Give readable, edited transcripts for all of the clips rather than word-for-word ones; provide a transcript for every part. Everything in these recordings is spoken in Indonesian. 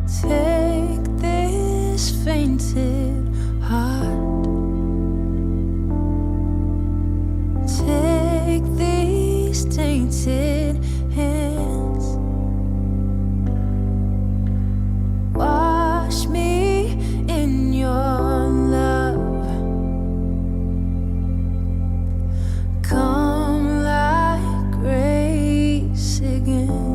Take this fainted heart, take these tainted hands, wash me in your love, come like grace again.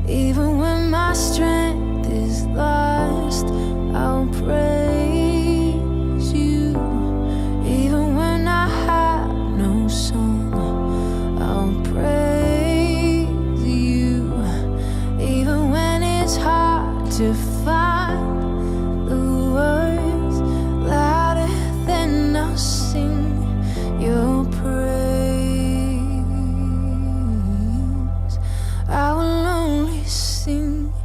Even when my strength is lost, I'll praise you. Even when I have no song, I'll praise you. Even when it's hard to find the words louder than I'll sing your praise. I will only sing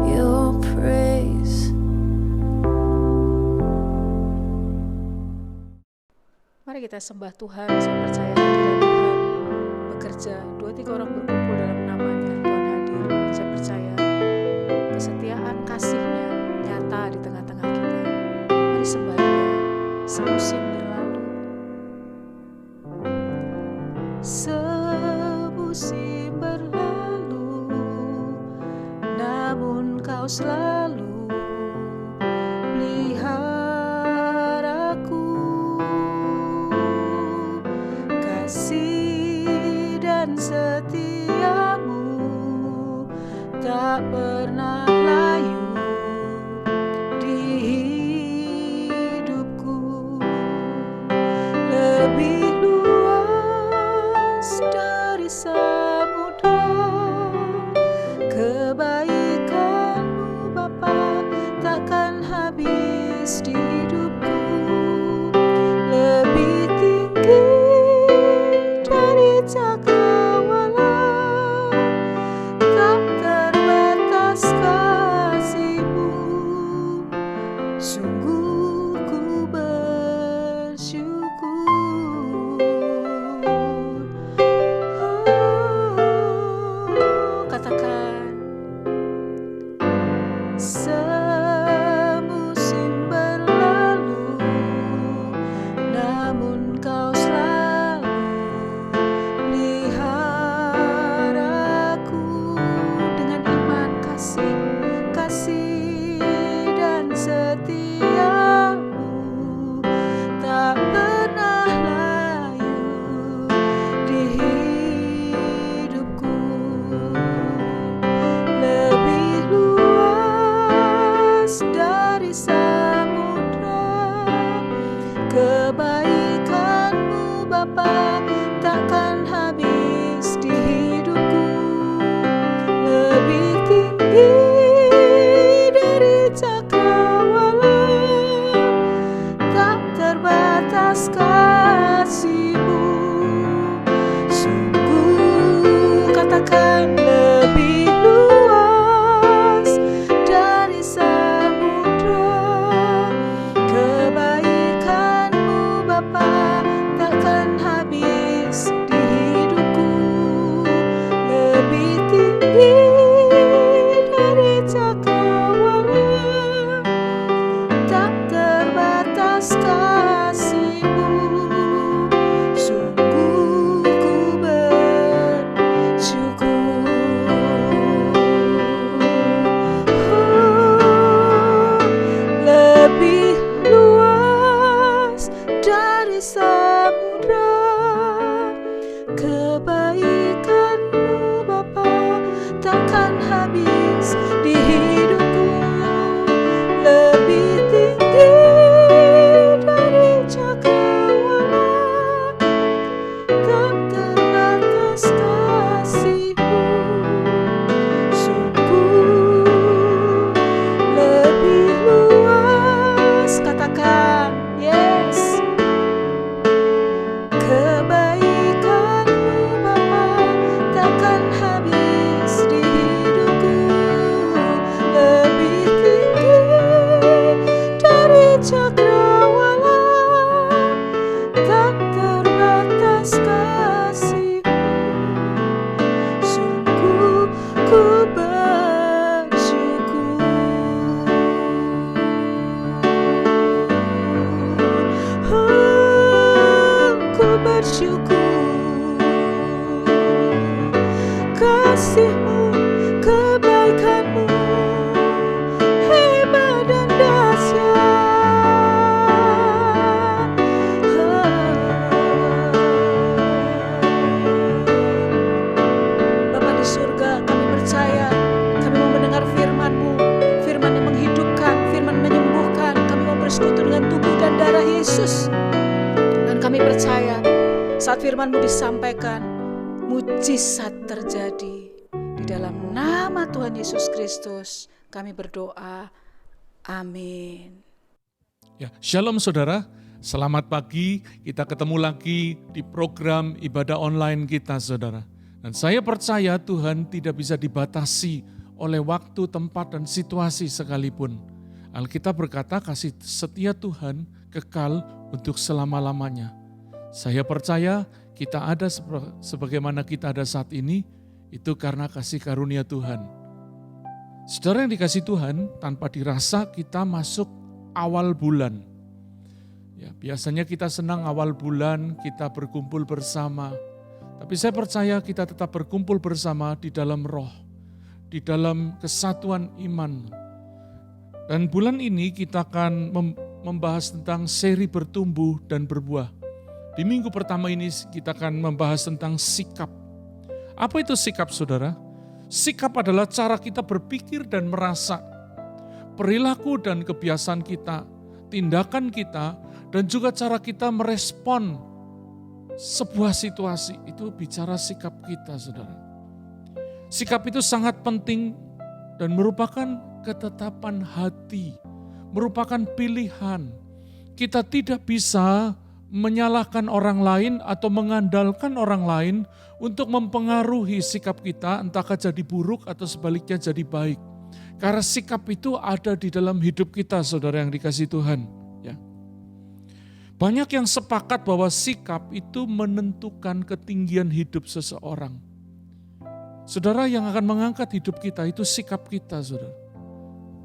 your praise. Mari kita sembah Tuhan. Saya percaya hadirat Tuhan bekerja. 2-3 orang berkumpul dalam namanya, Tuhan hadir. Saya percaya kesetiaan kasih-Nya nyata di tengah-tengah kita. Mari sembah Dia. Semusim berlalu, semusim berlalu, namun Kau selalu peliharaku. Kasih dan setiamu tak pernah layu di hidupku. Lebih luas dari samudra, kebaikan-Mu Bapa takkan habis di hidupku. Lebih tinggi dari cakrawala, tak terbatas kasih-Mu. Sungguh ku bersyukur. Katakan, semusim berlalu, namun Kau selalu peliharaku. Dengan iman, kasih dan setiamu tak pernah layu di hidupku. Lebih luas dari samudra, kebaikan-Mu Bapa takkan habis di hidupku. Lebih tinggi bersyukur. Kasih-Mu, kebaikan-Mu hebat dan dahsyat. Bapa di surga, kami percaya, kami mau mendengar firman-Mu, firman yang menghidupkan, firman menyembuhkan. Kami mau bersekutu dengan tubuh dan darah Yesus. Dan kami percaya saat firman-Mu disampaikan, mujizat terjadi. Di dalam nama Tuhan Yesus Kristus kami berdoa. Amin. Ya, Shalom saudara, selamat pagi. Kita ketemu lagi di program ibadah online kita saudara. Dan saya percaya Tuhan tidak bisa dibatasi oleh waktu, tempat, dan situasi sekalipun. Alkitab berkata kasih setia Tuhan kekal untuk selama-lamanya. Saya percaya kita ada sebagaimana kita ada saat ini, itu karena kasih karunia Tuhan. Saudara yang dikasih Tuhan, tanpa dirasa kita masuk awal bulan. Ya, biasanya kita senang awal bulan, kita berkumpul bersama. Tapi saya percaya kita tetap berkumpul bersama di dalam roh, di dalam kesatuan iman. Dan bulan ini kita akan membahas tentang seri bertumbuh dan berbuah. Di minggu pertama ini kita akan membahas tentang sikap. Apa itu sikap saudara? Sikap adalah cara kita berpikir dan merasa. Perilaku dan kebiasaan kita, tindakan kita, dan juga cara kita merespon sebuah situasi. Itu bicara sikap kita saudara. Sikap itu sangat penting dan merupakan ketetapan hati, merupakan pilihan. Kita tidak bisa menyalahkan orang lain atau mengandalkan orang lain untuk mempengaruhi sikap kita, entahkah jadi buruk atau sebaliknya jadi baik. Karena sikap itu ada di dalam hidup kita, saudara yang dikasihi Tuhan. Ya. Banyak yang sepakat bahwa sikap itu menentukan ketinggian hidup seseorang. Saudara, yang akan mengangkat hidup kita itu sikap kita, saudara.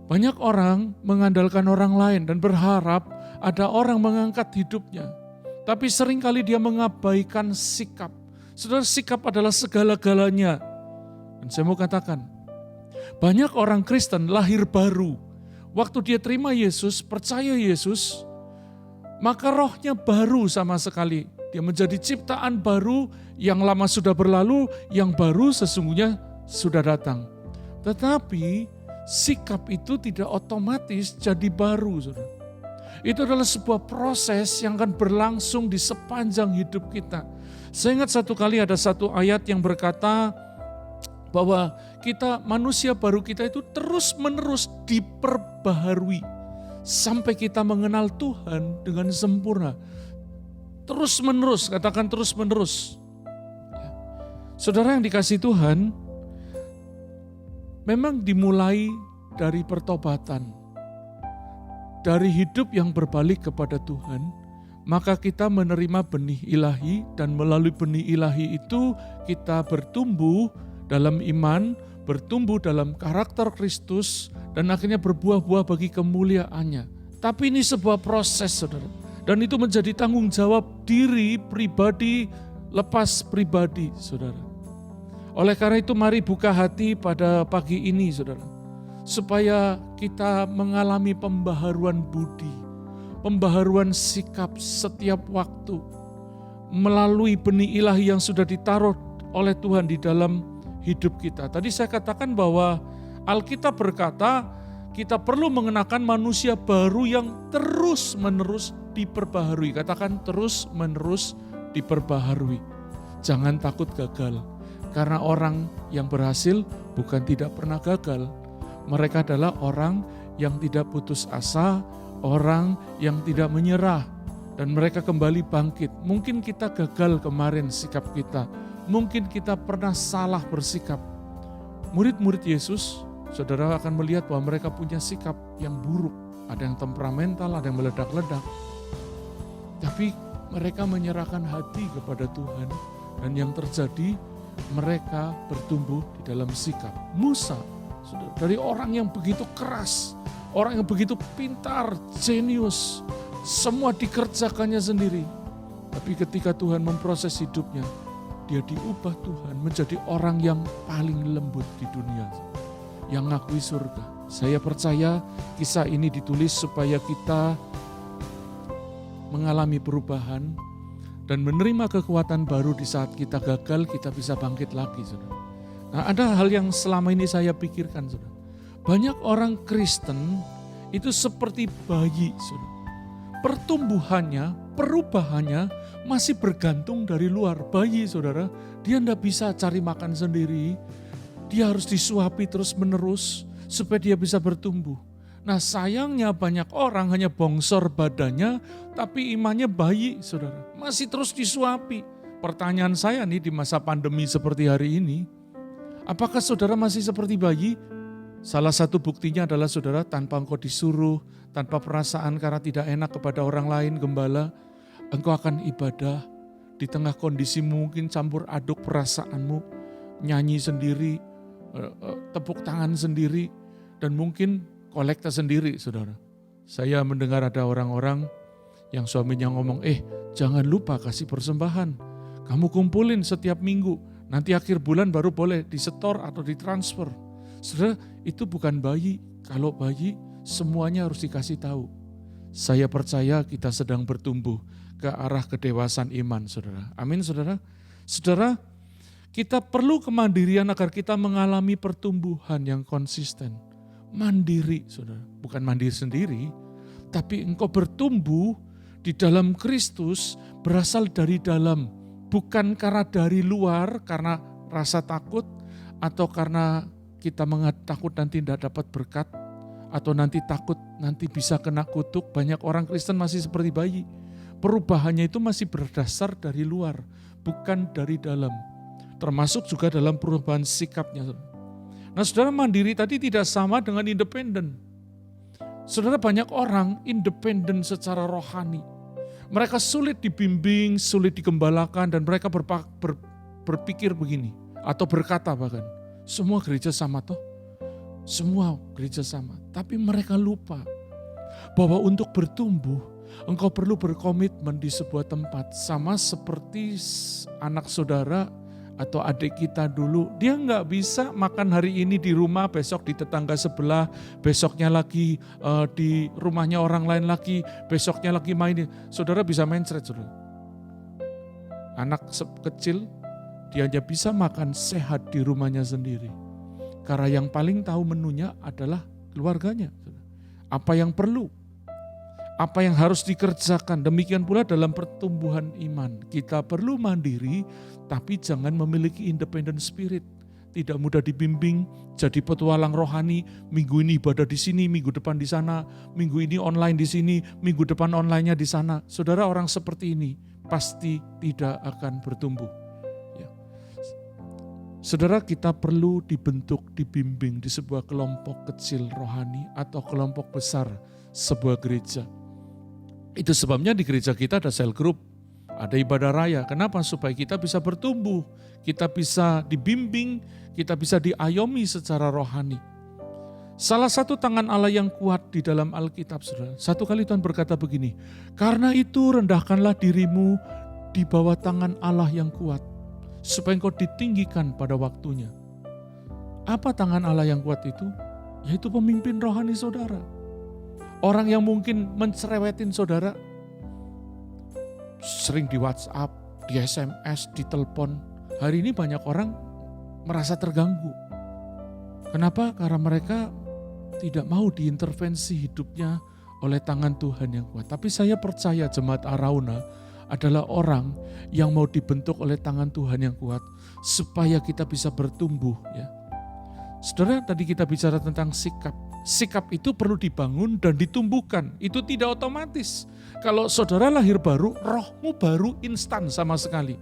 Banyak orang mengandalkan orang lain dan berharap ada orang mengangkat hidupnya. Tapi seringkali dia mengabaikan sikap. Saudara, sikap adalah segala-galanya. Dan saya mau katakan, banyak orang Kristen lahir baru. Waktu dia terima Yesus, percaya Yesus, maka rohnya baru sama sekali. Dia menjadi ciptaan baru, yang lama sudah berlalu, yang baru sesungguhnya sudah datang. Tetapi sikap itu tidak otomatis jadi baru, saudara. Itu adalah sebuah proses yang akan berlangsung di sepanjang hidup kita. Saya ingat satu kali ada satu ayat yang berkata bahwa kita, manusia baru kita itu terus-menerus diperbaharui sampai kita mengenal Tuhan dengan sempurna. Terus-menerus, katakan terus-menerus. Saudara yang dikasihi Tuhan, memang dimulai dari pertobatan. Dari hidup yang berbalik kepada Tuhan, maka kita menerima benih ilahi dan melalui benih ilahi itu kita bertumbuh dalam iman, bertumbuh dalam karakter Kristus dan akhirnya berbuah-buah bagi kemuliaannya. Tapi ini sebuah proses saudara, dan itu menjadi tanggung jawab diri pribadi lepas pribadi saudara. Oleh karena itu mari buka hati pada pagi ini saudara, supaya kita mengalami pembaharuan budi, pembaharuan sikap setiap waktu melalui benih ilahi yang sudah ditaruh oleh Tuhan di dalam hidup kita. Tadi saya katakan bahwa Alkitab berkata kita perlu mengenakan manusia baru yang terus-menerus diperbaharui. Katakan terus-menerus diperbaharui. Jangan takut gagal, karena orang yang berhasil bukan tidak pernah gagal. Mereka adalah orang yang tidak putus asa, orang yang tidak menyerah, dan mereka kembali bangkit. Mungkin kita gagal kemarin sikap kita, mungkin kita pernah salah bersikap. Murid-murid Yesus, saudara akan melihat bahwa mereka punya sikap yang buruk. Ada yang temperamental, ada yang meledak-ledak. Tapi mereka menyerahkan hati kepada Tuhan, dan yang terjadi mereka bertumbuh di dalam sikap. Musa, saudara, dari orang yang begitu keras, orang yang begitu pintar, jenius, semua dikerjakannya sendiri. Tapi ketika Tuhan memproses hidupnya, dia diubah Tuhan menjadi orang yang paling lembut di dunia, yang ngakui surga. Saya percaya kisah ini ditulis supaya kita mengalami perubahan dan menerima kekuatan baru di saat kita gagal, kita bisa bangkit lagi, saudara. Nah, ada hal yang selama ini saya pikirkan, saudara. Banyak orang Kristen itu seperti bayi, saudara. Pertumbuhannya, perubahannya masih bergantung dari luar. Bayi, saudara, dia tidak bisa cari makan sendiri. Dia harus disuapi terus menerus supaya dia bisa bertumbuh. Nah, sayangnya banyak orang hanya bongsor badannya, tapi imannya bayi, saudara. Masih terus disuapi. Pertanyaan saya nih di masa pandemi seperti hari ini, apakah saudara masih seperti bayi? Salah satu buktinya adalah saudara, tanpa engkau disuruh, tanpa perasaan karena tidak enak kepada orang lain, gembala, engkau akan ibadah di tengah kondisi mungkin campur aduk perasaanmu, nyanyi sendiri, tepuk tangan sendiri, dan mungkin kolekta sendiri, saudara. Saya mendengar ada orang-orang yang suaminya ngomong, jangan lupa kasih persembahan. Kamu kumpulin setiap minggu, nanti akhir bulan baru boleh disetor atau ditransfer. Saudara, itu bukan bayi. Kalau bayi, semuanya harus dikasih tahu. Saya percaya kita sedang bertumbuh ke arah kedewasaan iman, saudara. Amin, saudara. Saudara, kita perlu kemandirian agar kita mengalami pertumbuhan yang konsisten. Mandiri, saudara. Bukan mandiri sendiri, tapi engkau bertumbuh di dalam Kristus berasal dari dalam. Bukan karena dari luar, karena rasa takut, atau karena kita takut nanti tidak dapat berkat, atau nanti takut nanti bisa kena kutuk. Banyak orang Kristen masih seperti bayi. Perubahannya itu masih berdasar dari luar, bukan dari dalam. Termasuk juga dalam perubahan sikapnya. Nah, saudara, mandiri tadi tidak sama dengan independen. Saudara, banyak orang independen secara rohani. Mereka sulit dibimbing, sulit digembalakan, dan mereka berpikir begini, atau berkata bahkan, semua gereja sama toh. Semua gereja sama. Tapi mereka lupa bahwa untuk bertumbuh, engkau perlu berkomitmen di sebuah tempat. Sama seperti anak saudara atau adik kita dulu, dia nggak bisa makan hari ini di rumah, besok di tetangga sebelah, besoknya lagi di rumahnya orang lain lagi, besoknya lagi main. Saudara bisa mencret, saudara. Anak kecil, dia hanya bisa makan sehat di rumahnya sendiri. Karena yang paling tahu menunya adalah keluarganya. Apa yang perlu, apa yang harus dikerjakan. Demikian pula dalam pertumbuhan iman. Kita perlu mandiri, tapi jangan memiliki independent spirit. Tidak mudah dibimbing, jadi petualang rohani. Minggu ini ibadah di sini, minggu depan di sana. Minggu ini online di sini, minggu depan online-nya di sana. Saudara, orang seperti ini pasti tidak akan bertumbuh. Ya. Saudara, kita perlu dibentuk, dibimbing di sebuah kelompok kecil rohani atau kelompok besar sebuah gereja. Itu sebabnya di gereja kita ada cell group, ada ibadah raya. Kenapa? Supaya kita bisa bertumbuh, kita bisa dibimbing, kita bisa diayomi secara rohani. Salah satu tangan Allah yang kuat di dalam Alkitab, saudara. Satu kali Tuhan berkata begini, karena itu rendahkanlah dirimu di bawah tangan Allah yang kuat, supaya engkau ditinggikan pada waktunya. Apa tangan Allah yang kuat itu? Yaitu pemimpin rohani saudara. Orang yang mungkin mencerewetin saudara, sering di WhatsApp, di SMS, di telepon. Hari ini banyak orang merasa terganggu. Kenapa? Karena mereka tidak mau diintervensi hidupnya oleh tangan Tuhan yang kuat. Tapi saya percaya jemaat Arauna adalah orang yang mau dibentuk oleh tangan Tuhan yang kuat supaya kita bisa bertumbuh. Ya. Saudara, tadi kita bicara tentang sikap. Sikap itu perlu dibangun dan ditumbuhkan. Itu tidak otomatis. Kalau saudara lahir baru, rohmu baru instan sama sekali.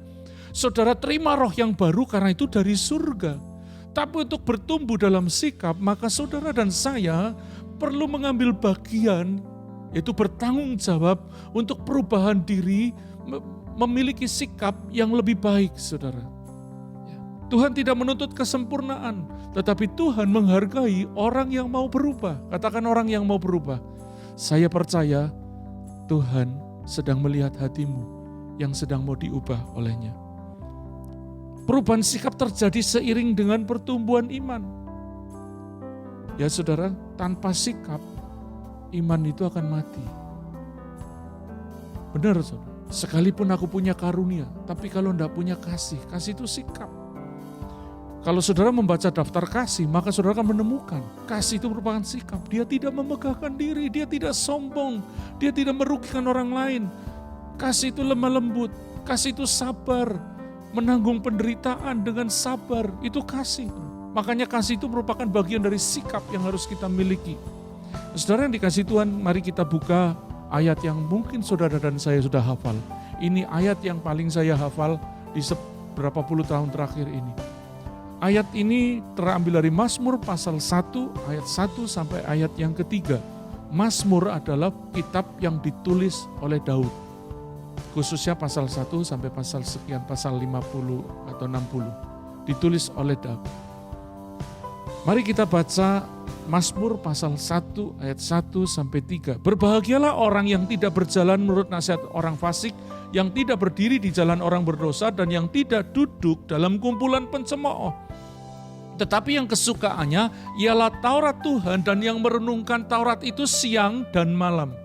Saudara terima roh yang baru karena itu dari surga. Tapi untuk bertumbuh dalam sikap, maka saudara dan saya perlu mengambil bagian, yaitu bertanggung jawab untuk perubahan diri, memiliki sikap yang lebih baik, saudara. Tuhan tidak menuntut kesempurnaan, tetapi Tuhan menghargai orang yang mau berubah. Katakan orang yang mau berubah. Saya percaya Tuhan sedang melihat hatimu yang sedang mau diubah olehnya. Perubahan sikap terjadi seiring dengan pertumbuhan iman. Ya saudara, tanpa sikap, iman itu akan mati. Benar saudara, sekalipun aku punya karunia, tapi kalau tidak punya kasih, kasih itu sikap. Kalau saudara membaca daftar kasih, maka saudara akan menemukan kasih itu merupakan sikap. Dia tidak memegahkan diri, dia tidak sombong, dia tidak merugikan orang lain. Kasih itu lemah lembut, kasih itu sabar, menanggung penderitaan dengan sabar, itu kasih. Makanya kasih itu merupakan bagian dari sikap yang harus kita miliki. Saudara yang dikasih Tuhan, mari kita buka ayat yang mungkin saudara dan saya sudah hafal. Ini ayat yang paling saya hafal di beberapa puluh tahun terakhir ini. Ayat ini terambil dari Mazmur pasal 1 ayat 1 sampai ayat yang ketiga. Mazmur adalah kitab yang ditulis oleh Daud. Khususnya pasal 1 sampai pasal sekian, pasal 50 atau 60. Ditulis oleh Daud. Mari kita baca Mazmur pasal 1 ayat 1 sampai 3. Berbahagialah orang yang tidak berjalan menurut nasihat orang fasik, yang tidak berdiri di jalan orang berdosa, dan yang tidak duduk dalam kumpulan pencemooh. Tetapi yang kesukaannya ialah Taurat Tuhan, dan yang merenungkan Taurat itu siang dan malam.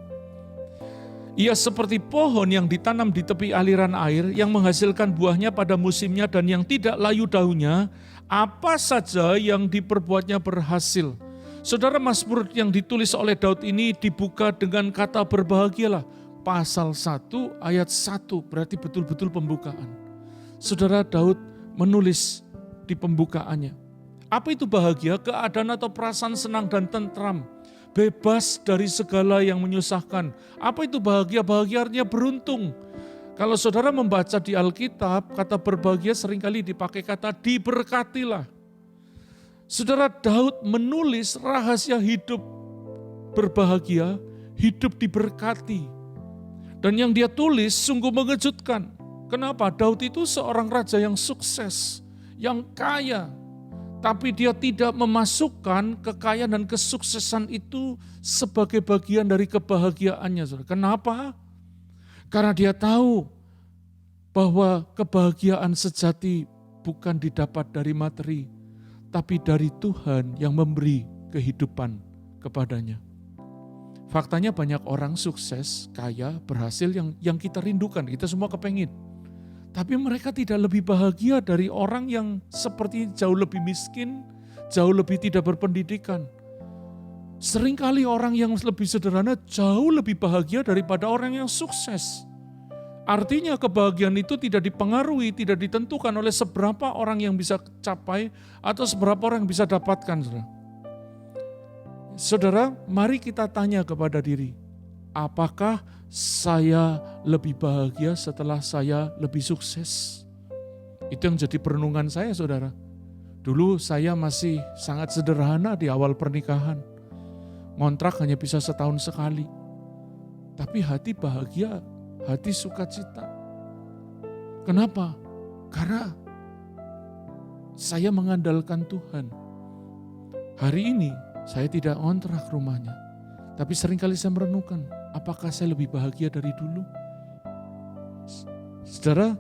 Ia seperti pohon yang ditanam di tepi aliran air, yang menghasilkan buahnya pada musimnya dan yang tidak layu daunnya. Apa saja yang diperbuatnya berhasil. Saudara, Mazmur yang ditulis oleh Daud ini dibuka dengan kata berbahagialah. Pasal 1 ayat 1 berarti betul-betul pembukaan. Saudara, Daud menulis di pembukaannya. Apa itu bahagia? Keadaan atau perasaan senang dan tentram. Bebas dari segala yang menyusahkan. Apa itu bahagia? Bahagia artinya beruntung. Kalau saudara membaca di Alkitab, kata berbahagia seringkali dipakai kata diberkatilah. Saudara, Daud menulis rahasia hidup berbahagia, hidup diberkati. Dan yang dia tulis sungguh mengejutkan. Kenapa? Daud itu seorang raja yang sukses, yang kaya. Tapi dia tidak memasukkan kekayaan dan kesuksesan itu sebagai bagian dari kebahagiaannya. Saudara. Kenapa? Karena dia tahu bahwa kebahagiaan sejati bukan didapat dari materi, tapi dari Tuhan yang memberi kehidupan kepadanya. Faktanya banyak orang sukses, kaya, berhasil yang kita rindukan, kita semua kepengin. Tapi mereka tidak lebih bahagia dari orang yang seperti jauh lebih miskin, jauh lebih tidak berpendidikan. Seringkali orang yang lebih sederhana jauh lebih bahagia daripada orang yang sukses. Artinya kebahagiaan itu tidak dipengaruhi, tidak ditentukan oleh seberapa orang yang bisa capai atau seberapa orang yang bisa dapatkan. Saudara, mari kita tanya kepada diri, apakah saya lebih bahagia setelah saya lebih sukses? Itu yang jadi perenungan saya, saudara. Dulu saya masih sangat sederhana di awal pernikahan. Ngontrak hanya bisa setahun sekali. Tapi hati bahagia, hati sukacita. Kenapa? Karena saya mengandalkan Tuhan. Hari ini saya tidak ngontrak rumahnya. Tapi seringkali saya merenungkan, apakah saya lebih bahagia dari dulu? Saudara,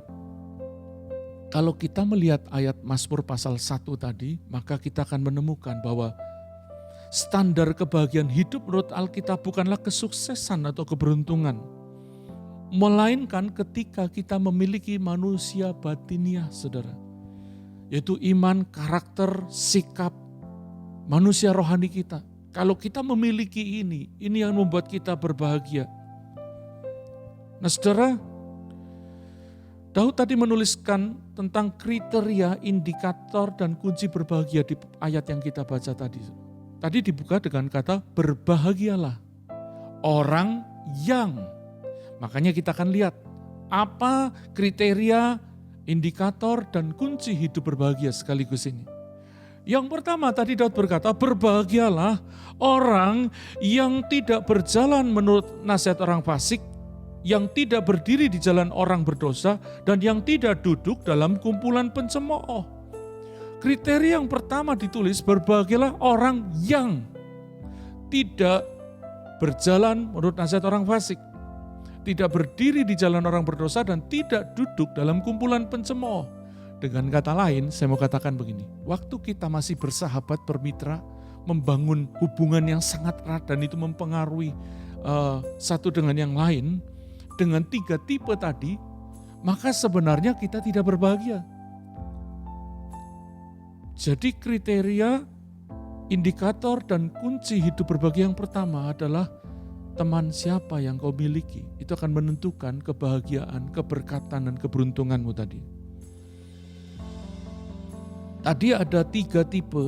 kalau kita melihat ayat Mazmur pasal 1 tadi, maka kita akan menemukan bahwa standar kebahagiaan hidup menurut Alkitab bukanlah kesuksesan atau keberuntungan. Melainkan ketika kita memiliki manusia batiniah, saudara. Yaitu iman, karakter, sikap, manusia rohani kita. Kalau kita memiliki ini yang membuat kita berbahagia. Nah saudara, Daud tadi menuliskan tentang kriteria, indikator, dan kunci berbahagia di ayat yang kita baca tadi. Tadi dibuka dengan kata berbahagialah orang yang. Makanya kita akan lihat apa kriteria, indikator, dan kunci hidup berbahagia sekaligus ini. Yang pertama tadi Daud berkata, berbahagialah orang yang tidak berjalan menurut nasihat orang fasik, yang tidak berdiri di jalan orang berdosa, dan yang tidak duduk dalam kumpulan pencemooh. Kriteria yang pertama ditulis, berbahagialah orang yang tidak berjalan menurut nasihat orang fasik. tidak berdiri di jalan orang berdosa, dan tidak duduk dalam kumpulan pencemooh. Dengan kata lain, saya mau katakan begini, waktu kita masih bersahabat, bermitra, membangun hubungan yang sangat erat dan itu mempengaruhi satu dengan yang lain, dengan 3 tipe tadi, maka sebenarnya kita tidak berbahagia. Jadi kriteria, indikator dan kunci hidup berbahagia yang pertama adalah teman siapa yang kau miliki. Itu akan menentukan kebahagiaan, keberkatan dan keberuntunganmu tadi. Tadi ada 3 tipe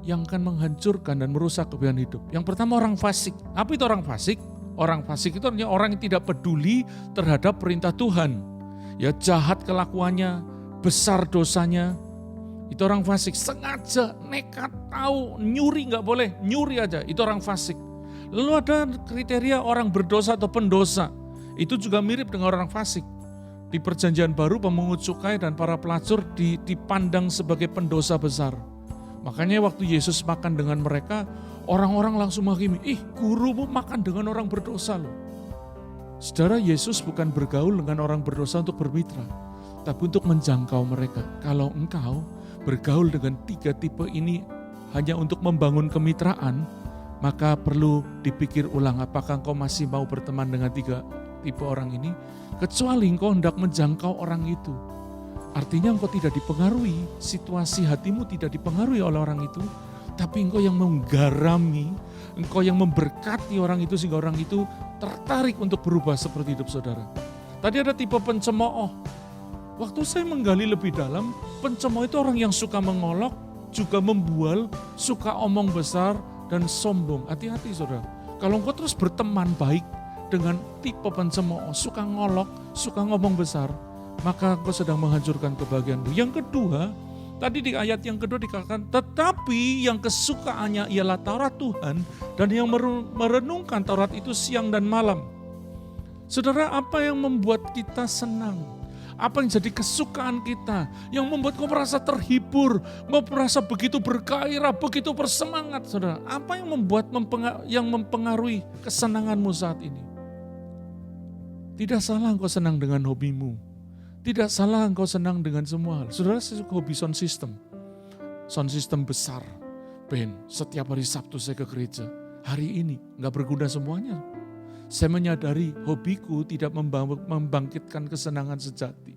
yang akan menghancurkan dan merusak kebahagiaan hidup. Yang pertama orang fasik. Apa itu orang fasik? Orang fasik itu artinya orang yang tidak peduli terhadap perintah Tuhan. Ya, jahat kelakuannya, besar dosanya. Itu orang fasik, sengaja, nekat, tahu, nyuri nggak boleh, nyuri aja, itu orang fasik. Lalu ada kriteria orang berdosa atau pendosa, itu juga mirip dengan orang fasik. Di perjanjian baru pemungut cukai dan para pelacur dipandang sebagai pendosa besar. Makanya waktu Yesus makan dengan mereka, orang-orang langsung menghakimi, gurumu makan dengan orang berdosa loh. Saudara, Yesus bukan bergaul dengan orang berdosa untuk bermitra, tapi untuk menjangkau mereka. Kalau engkau bergaul dengan 3 tipe ini hanya untuk membangun kemitraan, maka perlu dipikir ulang apakah engkau masih mau berteman dengan 3 tipe orang ini, kecuali engkau hendak menjangkau orang itu. Artinya engkau tidak dipengaruhi, situasi hatimu tidak dipengaruhi oleh orang itu, tapi engkau yang menggarami, engkau yang memberkati orang itu sehingga orang itu tertarik untuk berubah seperti hidup saudara. Tadi ada tipe pencemooh. Waktu saya menggali lebih dalam, pencemooh itu orang yang suka mengolok, juga membual, suka omong besar dan sombong. Hati-hati saudara, kalau engkau terus berteman baik dengan tipe pencemooh, suka ngolok, suka ngomong besar, maka engkau sedang menghancurkan kebahagiaanmu. Yang kedua, tadi di ayat yang kedua dikatakan, tetapi yang kesukaannya ialah Taurat Tuhan dan yang merenungkan Taurat itu siang dan malam. Saudara, apa yang membuat kita senang? Apa yang jadi kesukaan kita? Yang membuat kau merasa terhibur, kau merasa begitu bergairah, begitu bersemangat, saudara. Apa yang membuat yang mempengaruhi kesenanganmu saat ini? Tidak salah engkau senang dengan hobimu. Tidak salah engkau senang dengan semua hal. Saudara, saya suka hobi sound system. Sound system besar, band. Setiap hari Sabtu saya ke gereja. Hari ini gak berguna semuanya. Saya menyadari hobiku tidak membangkitkan kesenangan sejati.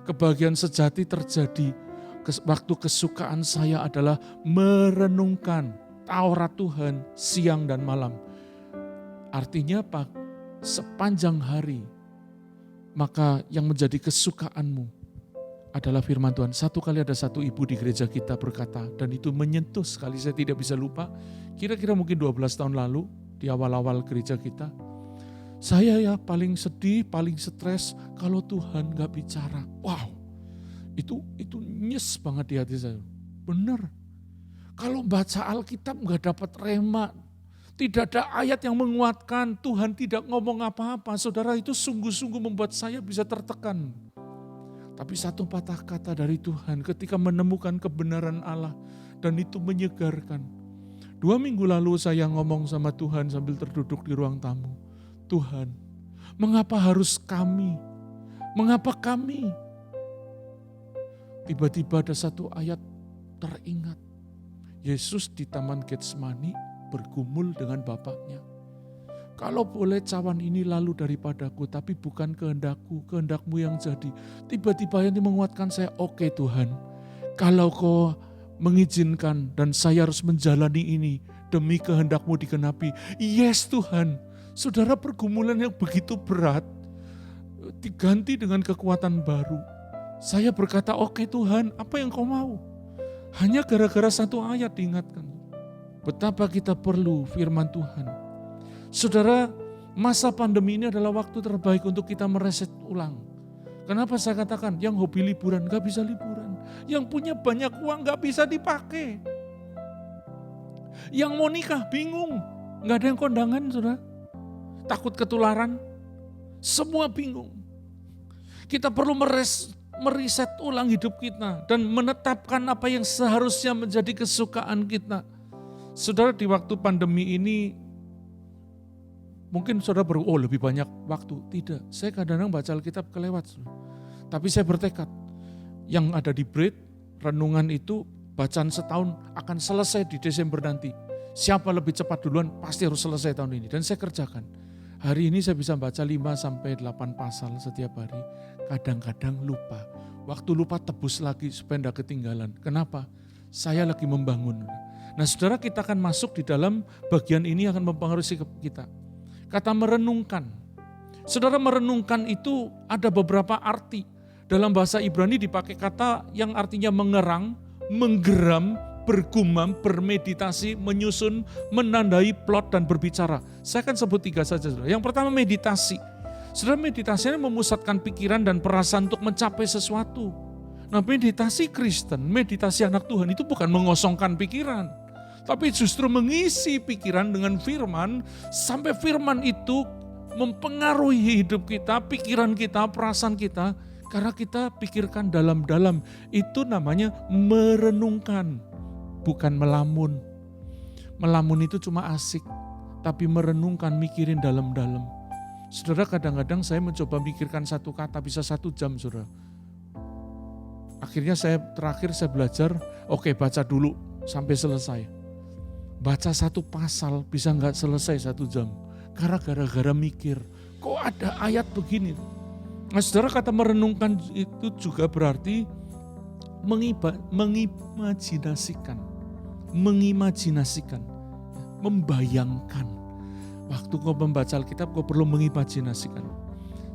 Kebahagiaan sejati terjadi waktu kesukaan saya adalah merenungkan Taurat Tuhan siang dan malam. Artinya apa? Sepanjang hari, maka yang menjadi kesukaanmu adalah firman Tuhan. Satu kali ada satu ibu di gereja kita berkata, dan itu menyentuh sekali, saya tidak bisa lupa. Kira-kira mungkin 12 tahun lalu, di awal-awal gereja kita, saya ya paling sedih, paling stres kalau Tuhan gak bicara. Wow, itu nyes banget di hati saya. Benar, kalau baca Alkitab gak dapat rema, tidak ada ayat yang menguatkan, Tuhan tidak ngomong apa-apa. Saudara, itu sungguh-sungguh membuat saya bisa tertekan. Tapi satu patah kata dari Tuhan ketika menemukan kebenaran Allah dan itu menyegarkan. 2 minggu lalu saya ngomong sama Tuhan sambil terduduk di ruang tamu. Tuhan, mengapa harus kami? Mengapa kami? Tiba-tiba ada satu ayat teringat. Yesus di Taman Getsemani bergumul dengan Bapaknya. Kalau boleh cawan ini lalu daripadaku, tapi bukan kehendakku, kehendakmu yang jadi. Tiba-tiba yang menguatkan saya, oke Tuhan, kalau kau mengizinkan dan saya harus menjalani ini demi kehendakmu digenapi. Yes Tuhan, saudara, pergumulan yang begitu berat diganti dengan kekuatan baru. Saya berkata, oke Tuhan, apa yang kau mau? Hanya gara-gara satu ayat diingatkan. Betapa kita perlu firman Tuhan. Saudara, masa pandemi ini adalah waktu terbaik untuk kita mereset ulang. Kenapa saya katakan yang hobi liburan gak bisa liburan. Yang punya banyak uang gak bisa dipakai. Yang mau nikah bingung. Gak ada yang kondangan, saudara. Takut ketularan. Semua bingung. Kita perlu meriset ulang hidup kita. Dan menetapkan apa yang seharusnya menjadi kesukaan kita. Saudara, di waktu pandemi ini Mungkin saudara lebih banyak waktu. Tidak, saya kadang-kadang baca Alkitab kelewat. Tapi saya bertekad, yang ada di Bread, renungan itu bacaan setahun akan selesai di Desember nanti. Siapa lebih cepat duluan pasti harus selesai tahun ini. Dan saya kerjakan. Hari ini saya bisa baca 5-8 pasal setiap hari. Kadang-kadang lupa. Waktu lupa tebus lagi supaya tidak ketinggalan. Kenapa? Saya lagi membangun. Nah saudara, kita akan masuk di dalam bagian ini akan mempengaruhi sikap kita. Kata merenungkan. Saudara, merenungkan itu ada beberapa arti. Dalam bahasa Ibrani dipakai kata yang artinya mengerang, menggeram, bergumam, bermeditasi, menyusun, menandai, plot, dan berbicara. Saya akan sebut 3 saja. Saudara. Yang pertama meditasi. Saudara, meditasinya memusatkan pikiran dan perasaan untuk mencapai sesuatu. Nah, meditasi Kristen, meditasi anak Tuhan itu bukan mengosongkan pikiran. Tapi justru mengisi pikiran dengan firman, sampai firman itu mempengaruhi hidup kita, pikiran kita, perasaan kita. Karena kita pikirkan dalam-dalam, itu namanya merenungkan, bukan melamun. Melamun itu cuma asik, tapi merenungkan, mikirin dalam-dalam. Saudara, kadang-kadang saya mencoba mikirkan satu kata bisa 1 jam, saudara. Akhirnya terakhir saya belajar, baca dulu sampai selesai. Baca 1 pasal bisa nggak selesai 1 jam. Karena gara-gara mikir, kok ada ayat begini. Nah saudara, kata merenungkan itu juga berarti mengimajinasikan, membayangkan. Waktu kau membaca Alkitab, kau perlu mengimajinasikan.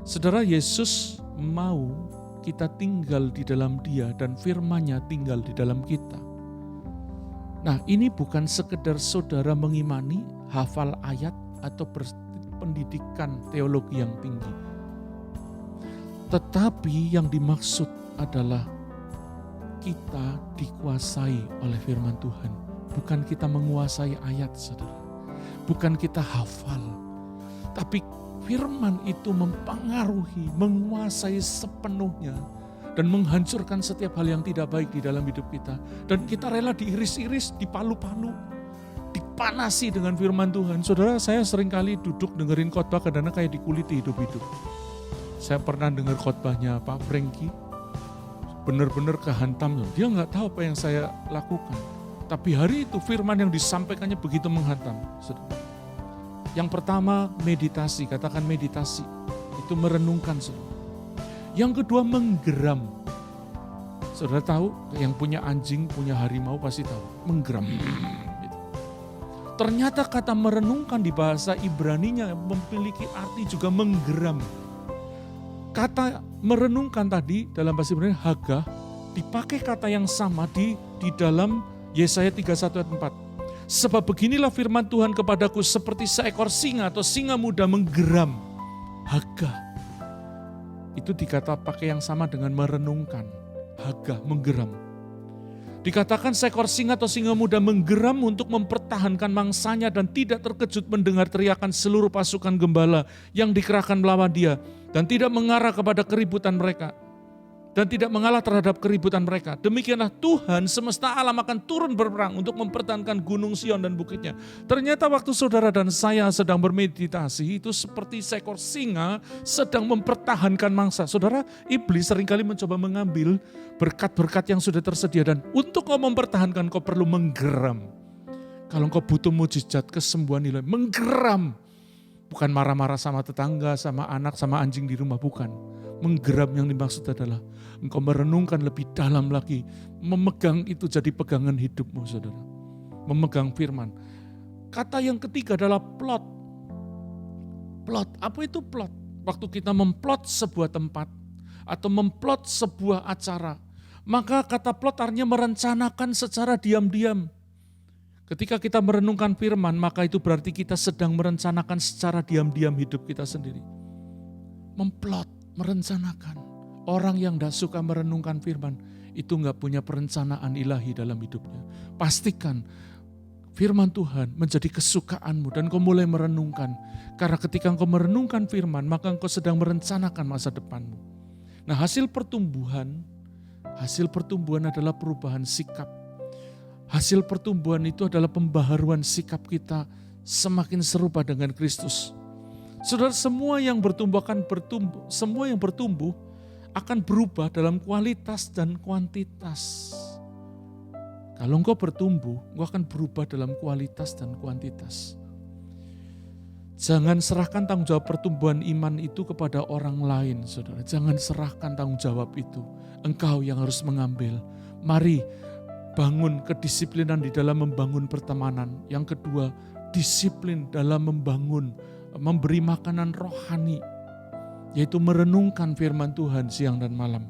Saudara, Yesus mau kita tinggal di dalam Dia dan firman-Nya tinggal di dalam kita. Nah, ini bukan sekedar saudara mengimani, hafal ayat atau pendidikan teologi yang tinggi. Tetapi yang dimaksud adalah kita dikuasai oleh firman Tuhan. Bukan kita menguasai ayat, saudara. Bukan kita hafal, tapi firman itu mempengaruhi, menguasai sepenuhnya dan menghancurkan setiap hal yang tidak baik di dalam hidup kita. Dan kita rela diiris-iris, dipalu-palu, dipanasi dengan firman Tuhan. Saudara, saya seringkali duduk dengerin khotbah kadang-kadang kayak dikuliti hidup-hidup. Saya pernah dengar khotbahnya Pak Franky, benar-benar kehantam. Dia nggak tahu apa yang saya lakukan. Tapi hari itu firman yang disampaikannya begitu menghantam. Yang pertama meditasi, katakan meditasi. Itu merenungkan. Saudara. Yang kedua menggeram. Saudara tahu, yang punya anjing, punya harimau pasti tahu. Menggeram. Ternyata kata merenungkan di bahasa Ibraninya memiliki arti juga menggeram. Kata merenungkan tadi dalam bahasa Ibrani hagah, dipakai kata yang sama di dalam Yesaya 31 ayat 4. Sebab beginilah firman Tuhan kepadaku, seperti seekor singa atau singa muda menggeram. Hagah. Itu dikata pakai yang sama dengan merenungkan. Hagah, menggeram. Dikatakan seekor singa atau singa muda menggeram untuk mempertahankan mangsanya dan tidak terkejut mendengar teriakan seluruh pasukan gembala yang dikerahkan melawan dia. Dan tidak mengarah kepada keributan mereka. Dan tidak mengalah terhadap keributan mereka. Demikianlah Tuhan semesta alam akan turun berperang untuk mempertahankan gunung Sion dan bukitnya. Ternyata waktu saudara dan saya sedang bermeditasi, itu seperti seekor singa sedang mempertahankan mangsa. Saudara, iblis seringkali mencoba mengambil berkat-berkat yang sudah tersedia. Dan untuk kau mempertahankan, kau perlu menggeram. Kalau kau butuh mujizat, kesembuhan nilai, menggeram. Bukan marah-marah sama tetangga, sama anak, sama anjing di rumah, bukan. Menggeram yang dimaksud adalah engkau merenungkan lebih dalam lagi. Memegang itu jadi pegangan hidupmu, saudara. Memegang firman. Kata yang ketiga adalah plot. Plot, apa itu plot? Waktu kita memplot sebuah tempat atau memplot sebuah acara, maka kata plot artinya merencanakan secara diam-diam. Ketika kita merenungkan firman, maka itu berarti kita sedang merencanakan secara diam-diam hidup kita sendiri. Memplot, merencanakan. Orang yang tidak suka merenungkan firman, itu nggak punya perencanaan ilahi dalam hidupnya. Pastikan firman Tuhan menjadi kesukaanmu dan kau mulai merenungkan. Karena ketika engkau merenungkan firman, maka engkau sedang merencanakan masa depanmu. Nah, hasil pertumbuhan adalah perubahan sikap. Hasil pertumbuhan itu adalah pembaharuan sikap kita semakin serupa dengan Kristus. Saudara, semua yang bertumbuh akan berubah dalam kualitas dan kuantitas. Kalau engkau bertumbuh, engkau akan berubah dalam kualitas dan kuantitas. Jangan serahkan tanggung jawab pertumbuhan iman itu kepada orang lain, saudara. Jangan serahkan tanggung jawab itu. Engkau yang harus mengambil. Mari bangun kedisiplinan di dalam membangun pertemanan. Yang kedua, disiplin dalam memberi makanan rohani, yaitu merenungkan firman Tuhan siang dan malam.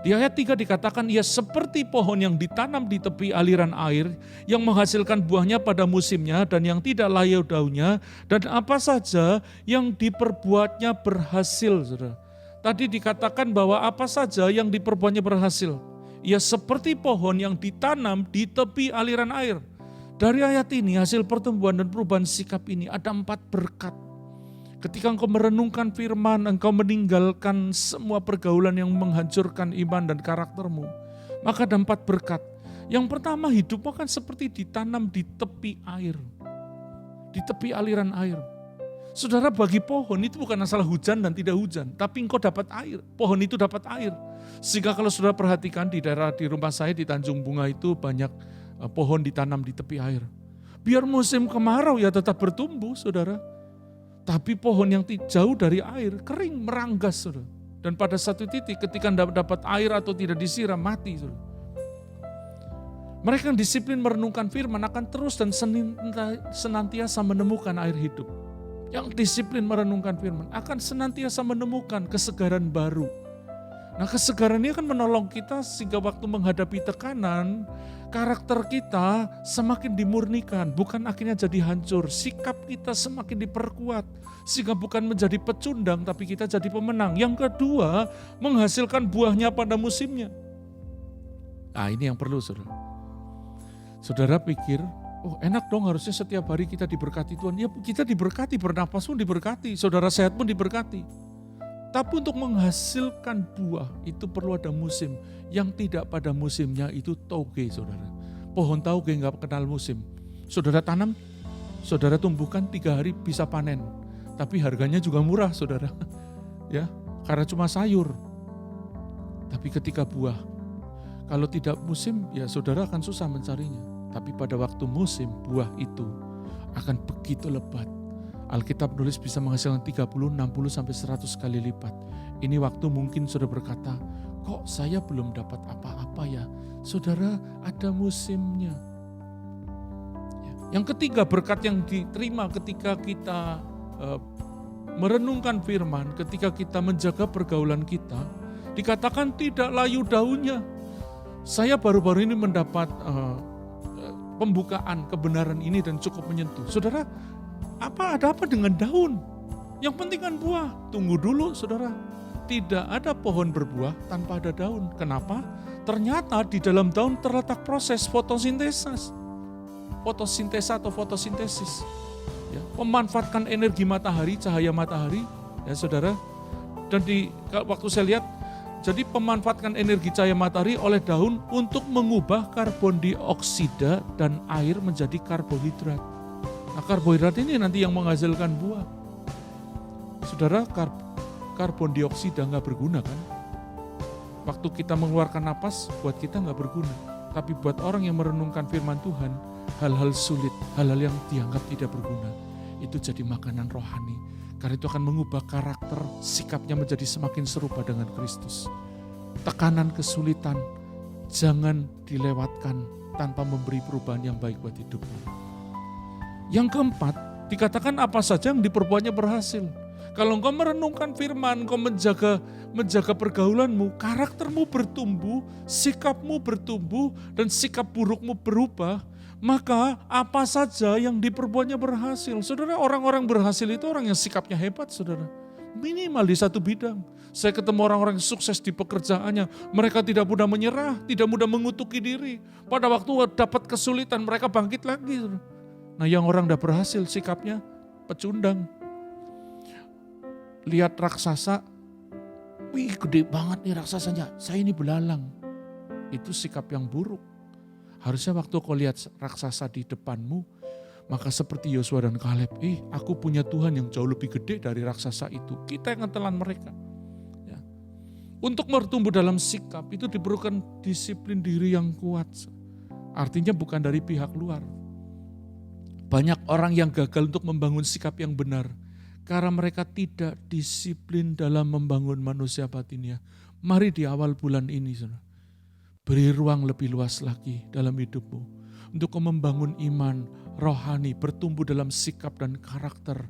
Di ayat 3 dikatakan, ia seperti pohon yang ditanam di tepi aliran air, yang menghasilkan buahnya pada musimnya dan yang tidak layu daunnya, dan apa saja yang diperbuatnya berhasil. Saudara. Tadi dikatakan bahwa apa saja yang diperbuatnya berhasil. Ia seperti pohon yang ditanam di tepi aliran air. Dari ayat ini hasil pertumbuhan dan perubahan sikap ini ada 4 berkat. Ketika engkau merenungkan firman, engkau meninggalkan semua pergaulan yang menghancurkan iman dan karaktermu. Maka ada 4 berkat. Yang pertama, hidupmu akan seperti ditanam di tepi air. Di tepi aliran air. Saudara, bagi pohon itu bukan masalah hujan dan tidak hujan. Tapi engkau dapat air. Pohon itu dapat air. Sehingga kalau saudara perhatikan di rumah saya di Tanjung Bunga itu banyak pohon ditanam di tepi air. Biar musim kemarau ya tetap bertumbuh, saudara. Tapi pohon yang jauh dari air, kering, meranggas. Saudara. Dan pada satu titik ketika tidak dapat air atau tidak disiram, mati. Saudara. Mereka yang disiplin merenungkan firman akan terus dan senantiasa menemukan air hidup. Yang disiplin merenungkan firman akan senantiasa menemukan kesegaran baru. Nah, kesegaran ini akan menolong kita sehingga waktu menghadapi tekanan, karakter kita semakin dimurnikan, bukan akhirnya jadi hancur. Sikap kita semakin diperkuat, sehingga bukan menjadi pecundang, tapi kita jadi pemenang. Yang kedua, menghasilkan buahnya pada musimnya. Nah, ini yang perlu, saudara. Saudara pikir, oh enak dong harusnya setiap hari kita diberkati Tuhan. Ya kita diberkati, bernapas pun diberkati, saudara sehat pun diberkati. Tapi untuk menghasilkan buah itu perlu ada musim. Yang tidak pada musimnya itu toge, saudara. Pohon toge nggak kenal musim. Saudara tanam, saudara tumbuhkan 3 hari bisa panen. Tapi harganya juga murah, saudara. Ya, karena cuma sayur. Tapi ketika buah, kalau tidak musim ya saudara akan susah mencarinya. Tapi pada waktu musim buah itu akan begitu lebat. Alkitab nulis bisa menghasilkan 30, 60 sampai 100 kali lipat. Ini waktu mungkin saudara berkata, kok saya belum dapat apa-apa ya? Saudara, ada musimnya. Yang ketiga, berkat yang diterima ketika kita merenungkan firman, ketika kita menjaga pergaulan kita, dikatakan tidak layu daunnya. Saya baru-baru ini mendapat pembukaan kebenaran ini dan cukup menyentuh. Saudara, ada apa dengan daun? Yang penting kan buah. Tunggu dulu, saudara. Tidak ada pohon berbuah tanpa ada daun. Kenapa? Ternyata di dalam daun terletak proses fotosintesis. Fotosintesa atau fotosintesis. Ya, memanfaatkan energi matahari, cahaya matahari, ya saudara. Dan waktu saya lihat, jadi pemanfaatkan energi cahaya matahari oleh daun untuk mengubah karbon dioksida dan air menjadi karbohidrat. Nah, karbohidrat ini nanti yang menghasilkan buah. Saudara, karbon dioksida nggak berguna kan? Waktu kita mengeluarkan napas, buat kita nggak berguna. Tapi buat orang yang merenungkan firman Tuhan, hal-hal sulit, hal-hal yang dianggap tidak berguna, itu jadi makanan rohani. Karena itu akan mengubah karakter, sikapnya menjadi semakin serupa dengan Kristus. Tekanan, kesulitan, jangan dilewatkan tanpa memberi perubahan yang baik buat hidupmu. Yang keempat, dikatakan apa saja yang diperbuatnya berhasil. Kalau engkau merenungkan firman, engkau menjaga pergaulanmu, karaktermu bertumbuh, sikapmu bertumbuh, dan sikap burukmu berubah, maka apa saja yang diperbuatnya berhasil. Saudara, orang-orang berhasil itu orang yang sikapnya hebat, saudara. Minimal di satu bidang. Saya ketemu orang-orang yang sukses di pekerjaannya. Mereka tidak mudah menyerah, tidak mudah mengutuki diri. Pada waktu dapat kesulitan, mereka bangkit lagi, saudara. Nah, yang orang udah berhasil sikapnya pecundang. Lihat raksasa, wih gede banget nih raksasanya, saya ini belalang. Itu sikap yang buruk. Harusnya waktu kau lihat raksasa di depanmu, Maka seperti Yosua dan Kaleb, aku punya Tuhan yang jauh lebih gede dari raksasa itu. Kita yang akan telan mereka. Ya. Untuk bertumbuh dalam sikap itu diperlukan disiplin diri yang kuat. Artinya bukan dari pihak luar. Banyak orang yang gagal untuk membangun sikap yang benar karena mereka tidak disiplin dalam membangun manusia batinnya. Mari di awal bulan ini, saudara, beri ruang lebih luas lagi dalam hidupmu untuk membangun iman rohani, bertumbuh dalam sikap dan karakter.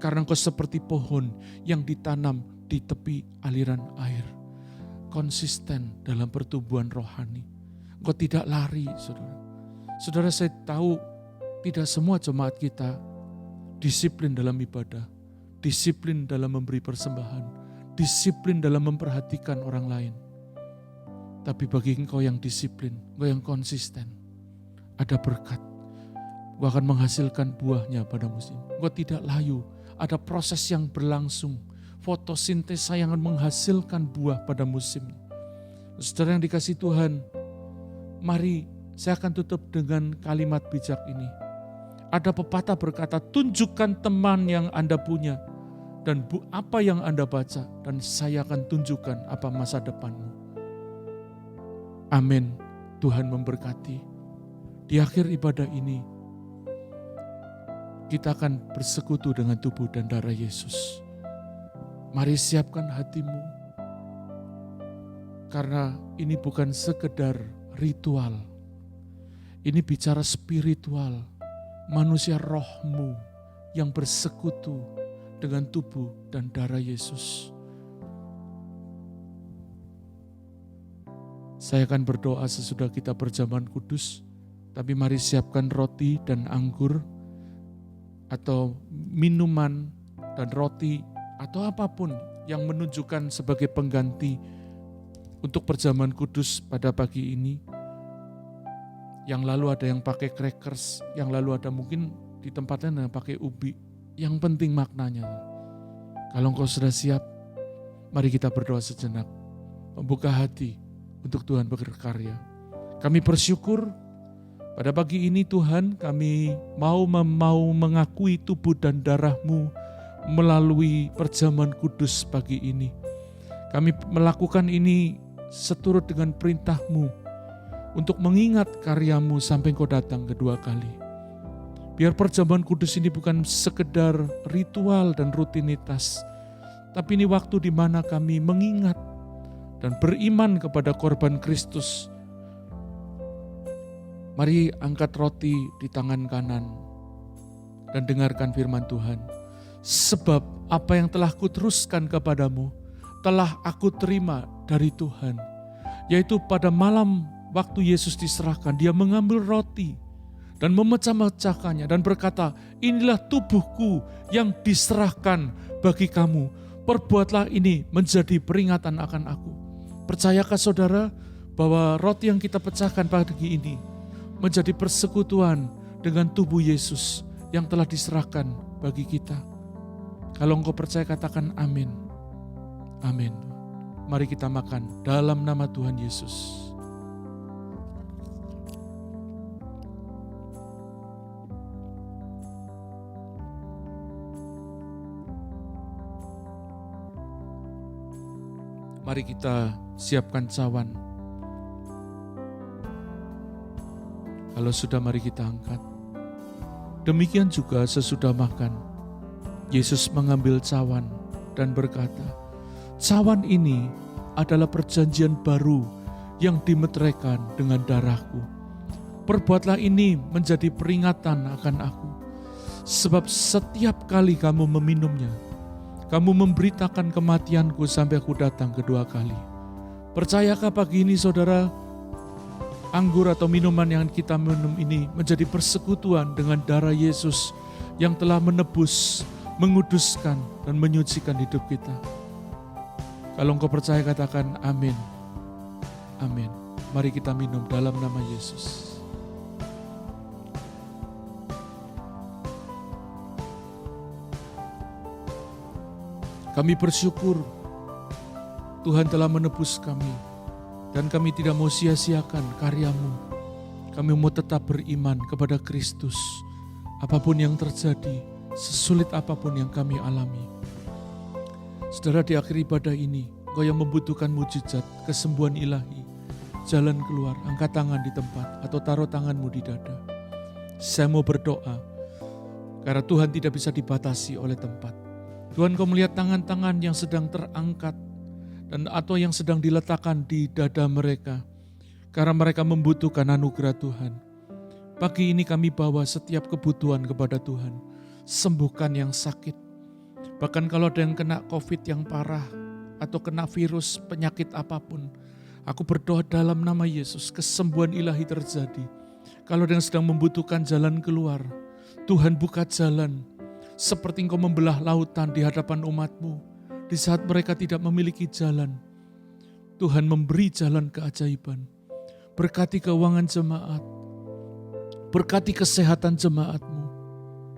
Karena engkau seperti pohon yang ditanam di tepi aliran air. Konsisten dalam pertumbuhan rohani. Engkau tidak lari, saudara. Saudara, saya tahu tidak semua jemaat kita disiplin dalam ibadah, disiplin dalam memberi persembahan, disiplin dalam memperhatikan orang lain. Tapi bagi engkau yang disiplin, engkau yang konsisten, ada berkat. Engkau akan menghasilkan buahnya pada musim. Engkau tidak layu, ada proses yang berlangsung. Fotosintesa yang akan menghasilkan buah pada musim. Saudara yang dikasihi Tuhan, mari saya akan tutup dengan kalimat bijak ini. Ada pepatah berkata, tunjukkan teman yang Anda punya dan apa yang Anda baca, dan saya akan tunjukkan apa masa depanmu. Amin. Tuhan memberkati. Di akhir ibadah ini, kita akan bersekutu dengan tubuh dan darah Yesus. Mari siapkan hatimu, karena ini bukan sekedar ritual. Ini bicara spiritual, manusia rohmu yang bersekutu dengan tubuh dan darah Yesus. Saya akan berdoa sesudah kita berjamuan kudus, tapi mari siapkan roti dan anggur, atau minuman dan roti, atau apapun yang menunjukkan sebagai pengganti untuk perjamuan kudus pada pagi ini. Yang lalu ada yang pakai crackers, yang lalu ada mungkin di tempatnya yang pakai ubi. Yang penting maknanya. Kalau engkau sudah siap, mari kita berdoa sejenak. Membuka hati untuk Tuhan berkarya. Kami bersyukur pada pagi ini Tuhan, kami mau mengakui tubuh dan darah-Mu melalui perjamuan kudus pagi ini. Kami melakukan ini seturut dengan perintah-Mu untuk mengingat karya-Mu sampai Engkau datang kedua kali. Biar perjamuan kudus ini bukan sekedar ritual dan rutinitas, tapi ini waktu di mana kami mengingat dan beriman kepada korban Kristus. Mari angkat roti di tangan kanan dan dengarkan firman Tuhan. Sebab apa yang telah kuteruskan kepadamu, telah aku terima dari Tuhan. Yaitu pada malam waktu Yesus diserahkan, dia mengambil roti dan memecah-mecahkannya dan berkata, inilah tubuhku yang diserahkan bagi kamu. Perbuatlah ini menjadi peringatan akan aku. Percayakah saudara bahwa roti yang kita pecahkan pagi ini menjadi persekutuan dengan tubuh Yesus yang telah diserahkan bagi kita? Kalau engkau percaya katakan amin. Amin. Mari kita makan dalam nama Tuhan Yesus. Mari kita siapkan cawan. Kalau sudah, mari kita angkat. Demikian juga sesudah makan, Yesus mengambil cawan dan berkata, cawan ini adalah perjanjian baru yang dimeteraikan dengan darahku. Perbuatlah ini menjadi peringatan akan aku. Sebab setiap kali kamu meminumnya, kamu memberitakan kematianku sampai aku datang kedua kali. Percayakah pagi ini saudara, anggur atau minuman yang kita minum ini menjadi persekutuan dengan darah Yesus yang telah menebus, menguduskan, dan menyucikan hidup kita? Kalau engkau percaya katakan amin. Amin. Mari kita minum dalam nama Yesus. Kami bersyukur Tuhan telah menebus kami, dan kami tidak mau sia-siakan karya-Mu. Kami mau tetap beriman kepada Kristus apapun yang terjadi, sesulit apapun yang kami alami. Saudara, di akhir ibadah ini, Engkau yang membutuhkan mujizat, kesembuhan ilahi, jalan keluar, angkat tangan di tempat atau taruh tanganmu di dada. Saya mau berdoa, karena Tuhan tidak bisa dibatasi oleh tempat. Tuhan, Kau melihat tangan-tangan yang sedang terangkat dan atau yang sedang diletakkan di dada mereka, karena mereka membutuhkan anugerah Tuhan. Pagi ini kami bawa setiap kebutuhan kepada Tuhan. Sembuhkan yang sakit. Bahkan kalau ada yang kena COVID yang parah atau kena virus, penyakit apapun, aku berdoa dalam nama Yesus, kesembuhan ilahi terjadi. Kalau ada yang sedang membutuhkan jalan keluar, Tuhan buka jalan. Seperti Engkau membelah lautan di hadapan umat-Mu. Di saat mereka tidak memiliki jalan, Tuhan memberi jalan keajaiban. Berkati keuangan jemaat, berkati kesehatan jemaat-Mu,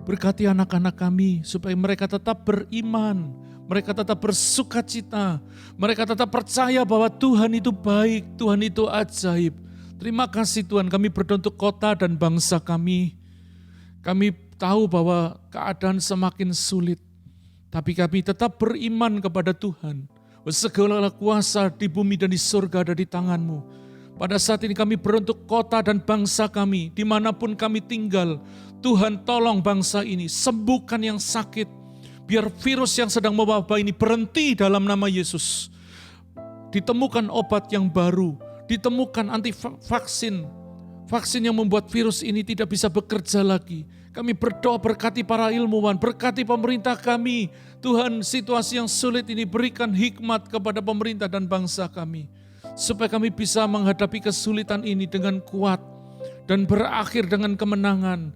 berkati anak-anak kami supaya mereka tetap beriman, mereka tetap bersukacita, mereka tetap percaya bahwa Tuhan itu baik, Tuhan itu ajaib. Terima kasih Tuhan, kami berdoa untuk kota dan bangsa kami. Kami tahu bahwa keadaan semakin sulit, tapi kami tetap beriman kepada Tuhan. Segala kuasa di bumi dan di surga ada di tangan-Mu. Pada saat ini kami berdoa untuk kota dan bangsa kami, dimanapun kami tinggal. Tuhan, tolong bangsa ini, sembuhkan yang sakit. Biar virus yang sedang mewabah ini berhenti dalam nama Yesus. Ditemukan obat yang baru, ditemukan vaksin yang membuat virus ini tidak bisa bekerja lagi. Kami berdoa berkati para ilmuwan, berkati pemerintah kami. Tuhan, situasi yang sulit ini berikan hikmat kepada pemerintah dan bangsa kami. Supaya kami bisa menghadapi kesulitan ini dengan kuat dan berakhir dengan kemenangan.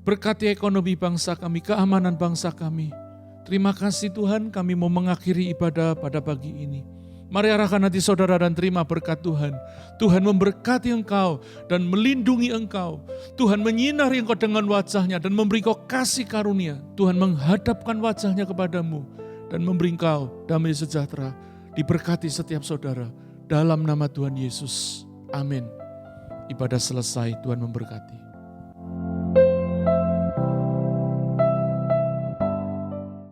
Berkati ekonomi bangsa kami, keamanan bangsa kami. Terima kasih Tuhan, kami mau mengakhiri ibadah pada pagi ini. Mari arahkan hati saudara dan terima berkat Tuhan. Tuhan memberkati engkau dan melindungi engkau. Tuhan menyinari engkau dengan wajahnya dan memberi engkau kasih karunia. Tuhan menghadapkan wajahnya kepadamu dan memberi engkau damai sejahtera. Diberkati setiap saudara dalam nama Tuhan Yesus. Amin. Ibadah selesai, Tuhan memberkati.